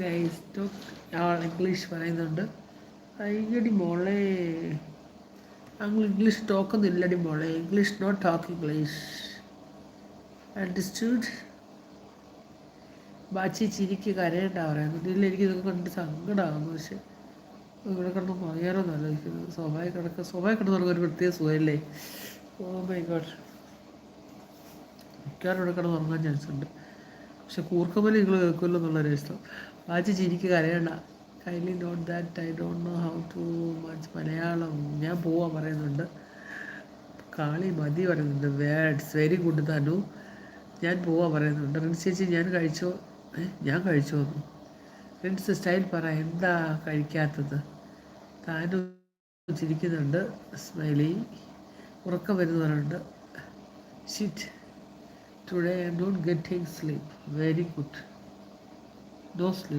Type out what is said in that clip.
Guys English പറയുന്നുണ്ട്. അയ്യടി മോളെ, ഞങ്ങൾ ഇംഗ്ലീഷ് ടോക്കൊന്നുമില്ലടി മോളെ. English not talk English. Understood? ബാച്ചി ചിരിക്ക് കരയണ്ട പറയുന്നുണ്ട്. ഇല്ല, എനിക്ക് ഇതൊക്കെ കണ്ടിട്ട് സങ്കടമാകുന്നു. പക്ഷെ ഇവിടെ കിടന്ന് പറയാനോ ആലോചിക്കുന്നത്. സ്വാഭാവിക കിടന്ന് ഒരു പ്രത്യേക സുഖമല്ലേ. ഓ മൈ ഗോഡ്, മിക്കവാറും ഇവിടെ കിടന്ന് ഉറങ്ങാൻ ചാൻസ് ഉണ്ട്. പക്ഷെ കൂർക്കമ്പലി നിങ്ങൾ കേൾക്കുമല്ലോ എന്നുള്ളൊരു ഇഷ്ടം. വാച്ച് ചിരിക്ക് കരയണ്ട. കൈലി not that I don't know how to much Malayalam. ഞാൻ പോവാൻ പറയുന്നുണ്ട്. കാളി മതി പറയുന്നുണ്ട്. Words very good Tanu. ഞാൻ പോവാൻ പറയുന്നുണ്ട്. റിൻസ് ചേച്ചി ഞാൻ കഴിച്ചോ? ഞാൻ കഴിച്ചോ എന്ന് റിൻസ് സ്റ്റൈൽ പറ, എന്താ കഴിക്കാത്തത്? താനും ചിരിക്കുന്നുണ്ട്. സ്മൈലി ഉറക്കം വരുന്നവരുണ്ട്. Shit, today I am not getting sleep. Very good, no sleep.